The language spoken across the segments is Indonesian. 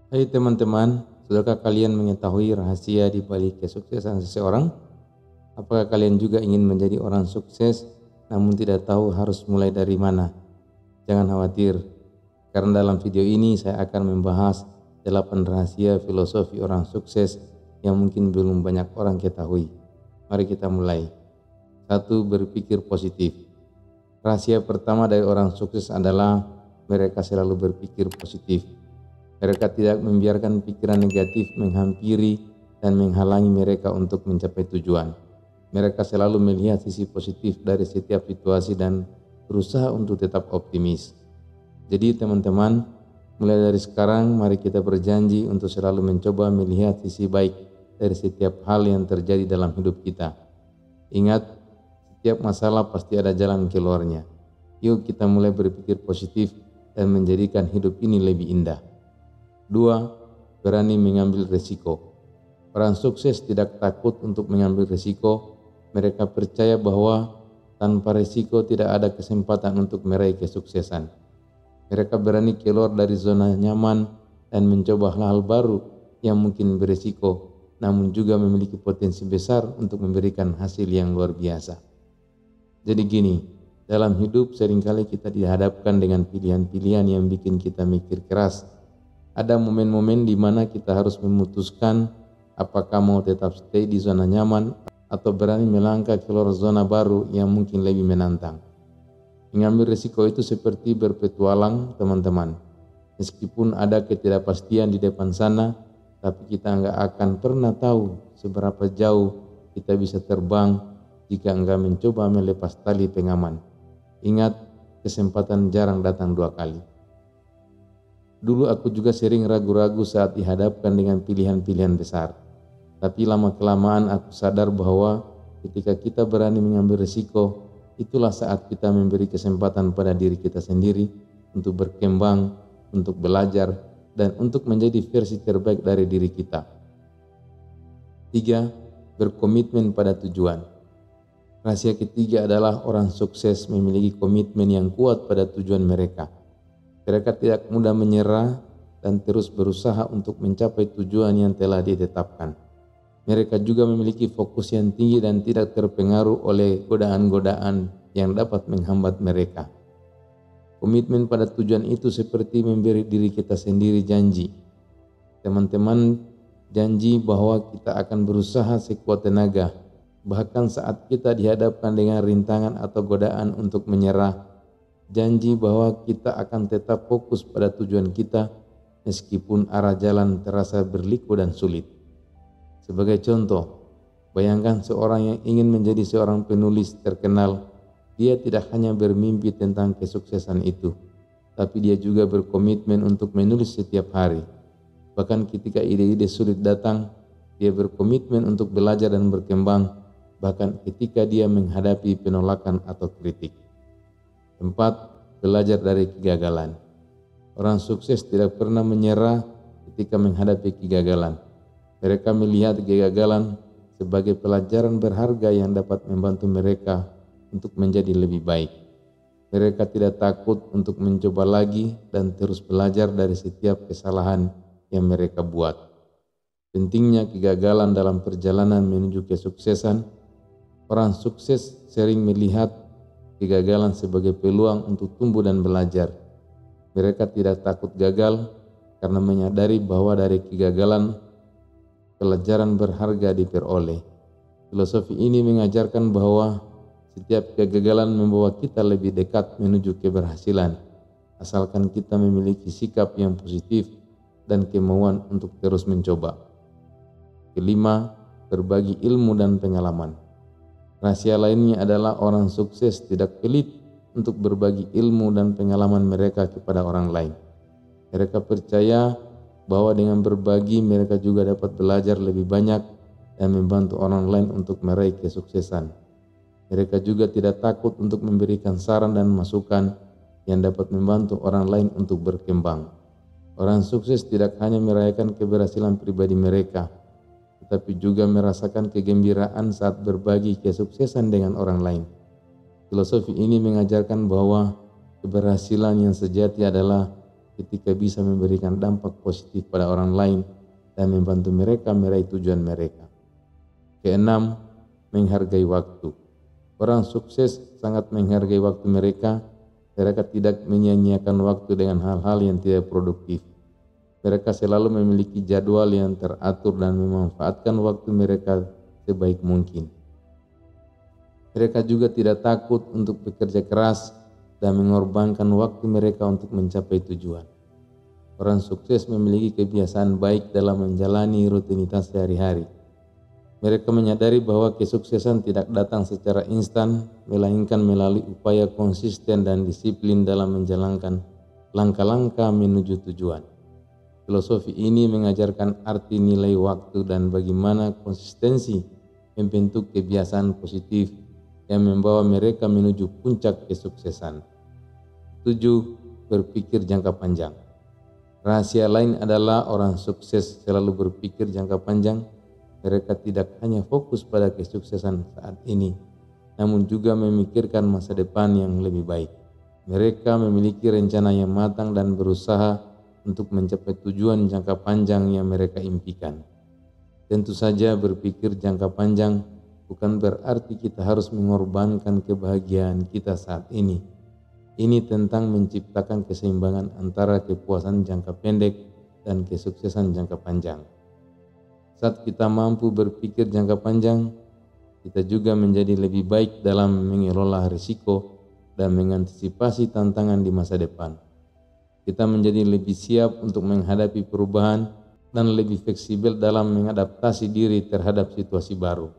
Hai teman-teman, sudahkah kalian mengetahui rahasia di balik kesuksesan seseorang? Apakah kalian juga ingin menjadi orang sukses namun tidak tahu harus mulai dari mana? Jangan khawatir, karena dalam video ini saya akan membahas 8 rahasia filosofi orang sukses yang mungkin belum banyak orang ketahui. Mari kita mulai. 1. Berpikir positif. Rahasia pertama dari orang sukses adalah mereka selalu berpikir positif. Mereka tidak membiarkan pikiran negatif menghampiri dan menghalangi mereka untuk mencapai tujuan. Mereka selalu melihat sisi positif dari setiap situasi dan berusaha untuk tetap optimis. Jadi teman-teman, mulai dari sekarang mari kita berjanji untuk selalu mencoba melihat sisi baik dari setiap hal yang terjadi dalam hidup kita. Ingat, setiap masalah pasti ada jalan keluarnya. Yuk kita mulai berpikir positif dan menjadikan hidup ini lebih indah. 2. Berani mengambil risiko. Orang sukses tidak takut untuk mengambil risiko. Mereka percaya bahwa tanpa risiko tidak ada kesempatan untuk meraih kesuksesan. Mereka berani keluar dari zona nyaman dan mencoba hal-hal baru yang mungkin berisiko, namun juga memiliki potensi besar untuk memberikan hasil yang luar biasa. Jadi gini, dalam hidup seringkali kita dihadapkan dengan pilihan-pilihan yang bikin kita mikir keras. Ada momen-momen di mana kita harus memutuskan apakah mau tetap stay di zona nyaman atau berani melangkah keluar zona baru yang mungkin lebih menantang. Mengambil risiko itu seperti berpetualang, teman-teman. Meskipun ada ketidakpastian di depan sana, tapi kita nggak akan pernah tahu seberapa jauh kita bisa terbang jika nggak mencoba melepas tali pengaman. Ingat, kesempatan jarang datang 2 kali. Dulu aku juga sering ragu-ragu saat dihadapkan dengan pilihan-pilihan besar. Tapi lama-kelamaan aku sadar bahwa ketika kita berani mengambil risiko, itulah saat kita memberi kesempatan pada diri kita sendiri untuk berkembang, untuk belajar, dan untuk menjadi versi terbaik dari diri kita. 3. Berkomitmen pada tujuan. Rahasia ketiga adalah orang sukses memiliki komitmen yang kuat pada tujuan mereka. Mereka tidak mudah menyerah dan terus berusaha untuk mencapai tujuan yang telah ditetapkan. Mereka juga memiliki fokus yang tinggi dan tidak terpengaruh oleh godaan-godaan yang dapat menghambat mereka. Komitmen pada tujuan itu seperti memberi diri kita sendiri janji. Teman-teman, janji bahwa kita akan berusaha sekuat tenaga, bahkan saat kita dihadapkan dengan rintangan atau godaan untuk menyerah. Janji bahwa kita akan tetap fokus pada tujuan kita meskipun arah jalan terasa berliku dan sulit. Sebagai contoh, bayangkan seorang yang ingin menjadi seorang penulis terkenal. Dia tidak hanya bermimpi tentang kesuksesan itu, tapi dia juga berkomitmen untuk menulis setiap hari. Bahkan ketika ide-ide sulit datang, dia berkomitmen untuk belajar dan berkembang, bahkan ketika dia menghadapi penolakan atau kritik. 4. Belajar dari kegagalan. Orang sukses tidak pernah menyerah ketika menghadapi kegagalan. Mereka melihat kegagalan sebagai pelajaran berharga yang dapat membantu mereka untuk menjadi lebih baik. Mereka tidak takut untuk mencoba lagi dan terus belajar dari setiap kesalahan yang mereka buat. Pentingnya kegagalan dalam perjalanan menuju kesuksesan. Orang sukses sering melihat kegagalan sebagai peluang untuk tumbuh dan belajar. Mereka tidak takut gagal karena menyadari bahwa dari kegagalan pelajaran berharga diperoleh. Filosofi ini mengajarkan bahwa setiap kegagalan membawa kita lebih dekat menuju keberhasilan, asalkan kita memiliki sikap yang positif dan kemauan untuk terus mencoba. 5. Berbagi ilmu dan pengalaman. Rahasia lainnya adalah orang sukses tidak pelit untuk berbagi ilmu dan pengalaman mereka kepada orang lain. Mereka percaya bahwa dengan berbagi mereka juga dapat belajar lebih banyak dan membantu orang lain untuk meraih kesuksesan. Mereka juga tidak takut untuk memberikan saran dan masukan yang dapat membantu orang lain untuk berkembang. Orang sukses tidak hanya merayakan keberhasilan pribadi mereka, tetapi juga merasakan kegembiraan saat berbagi kesuksesan dengan orang lain. Filosofi ini mengajarkan bahwa keberhasilan yang sejati adalah ketika bisa memberikan dampak positif pada orang lain dan membantu mereka meraih tujuan mereka. Keenam, menghargai waktu. Orang sukses sangat menghargai waktu mereka. Mereka tidak menyia-nyiakan waktu dengan hal-hal yang tidak produktif. Mereka selalu memiliki jadwal yang teratur dan memanfaatkan waktu mereka sebaik mungkin. Mereka juga tidak takut untuk bekerja keras dan mengorbankan waktu mereka untuk mencapai tujuan. Orang sukses memiliki kebiasaan baik dalam menjalani rutinitas sehari-hari. Mereka menyadari bahwa kesuksesan tidak datang secara instan, melainkan melalui upaya konsisten dan disiplin dalam menjalankan langkah-langkah menuju tujuan. Filosofi ini mengajarkan arti nilai waktu dan bagaimana konsistensi membentuk kebiasaan positif yang membawa mereka menuju puncak kesuksesan. 7. Berpikir jangka panjang. Rahasia lain adalah orang sukses selalu berpikir jangka panjang. Mereka tidak hanya fokus pada kesuksesan saat ini, namun juga memikirkan masa depan yang lebih baik. Mereka memiliki rencana yang matang dan berusaha untuk mencapai tujuan jangka panjang yang mereka impikan. Tentu saja berpikir jangka panjang bukan berarti kita harus mengorbankan kebahagiaan kita saat ini. Ini tentang menciptakan keseimbangan antara kepuasan jangka pendek dan kesuksesan jangka panjang. Saat kita mampu berpikir jangka panjang, kita juga menjadi lebih baik dalam mengelola risiko dan mengantisipasi tantangan di masa depan. Kita menjadi lebih siap untuk menghadapi perubahan dan lebih fleksibel dalam mengadaptasi diri terhadap situasi baru.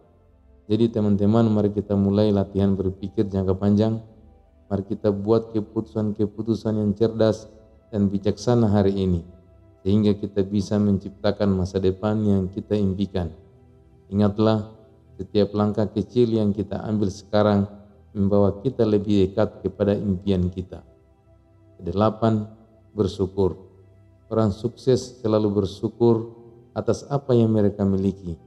Jadi teman-teman, mari kita mulai latihan berpikir jangka panjang. Mari kita buat keputusan-keputusan yang cerdas dan bijaksana hari ini, sehingga kita bisa menciptakan masa depan yang kita impikan. Ingatlah, setiap langkah kecil yang kita ambil sekarang membawa kita lebih dekat kepada impian kita. 8. Bersyukur. Orang sukses selalu bersyukur atas apa yang mereka miliki.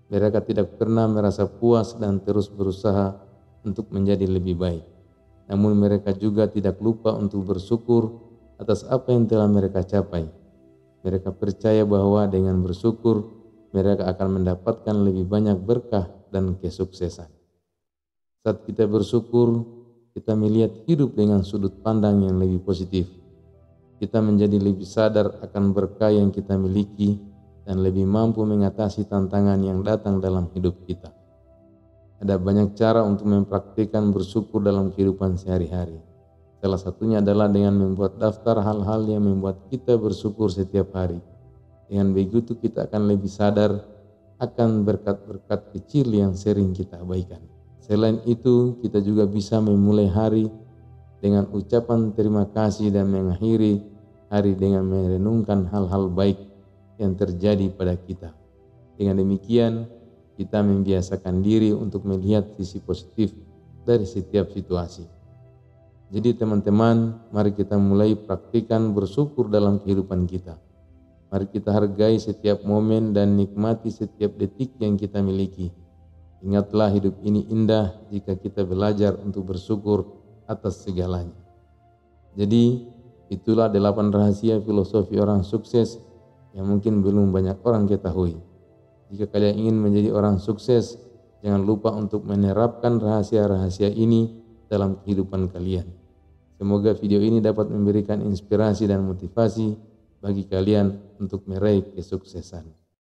Mereka tidak pernah merasa puas dan terus berusaha untuk menjadi lebih baik. Namun mereka juga tidak lupa untuk bersyukur atas apa yang telah mereka capai. Mereka percaya bahwa dengan bersyukur, mereka akan mendapatkan lebih banyak berkah dan kesuksesan. Saat kita bersyukur, kita melihat hidup dengan sudut pandang yang lebih positif. Kita menjadi lebih sadar akan berkah yang kita miliki dan lebih mampu mengatasi tantangan yang datang dalam hidup kita. Ada banyak cara untuk mempraktikkan bersyukur dalam kehidupan sehari-hari. Salah satunya adalah dengan membuat daftar hal-hal yang membuat kita bersyukur setiap hari. Dengan begitu kita akan lebih sadar akan berkat-berkat kecil yang sering kita abaikan. Selain itu, kita juga bisa memulai hari dengan ucapan terima kasih dan mengakhiri hari dengan merenungkan hal-hal baik yang terjadi pada kita. Dengan demikian, kita membiasakan diri untuk melihat sisi positif dari setiap situasi. Jadi teman-teman, mari kita mulai praktikan bersyukur dalam kehidupan kita. Mari kita hargai setiap momen dan nikmati setiap detik yang kita miliki. Ingatlah, hidup ini indah jika kita belajar untuk bersyukur atas segalanya. Jadi itulah 8 rahasia filosofi orang sukses yang mungkin belum banyak orang ketahui. Jika kalian ingin menjadi orang sukses, jangan lupa untuk menerapkan rahasia-rahasia ini dalam kehidupan kalian. Semoga video ini dapat memberikan inspirasi dan motivasi bagi kalian untuk meraih kesuksesan.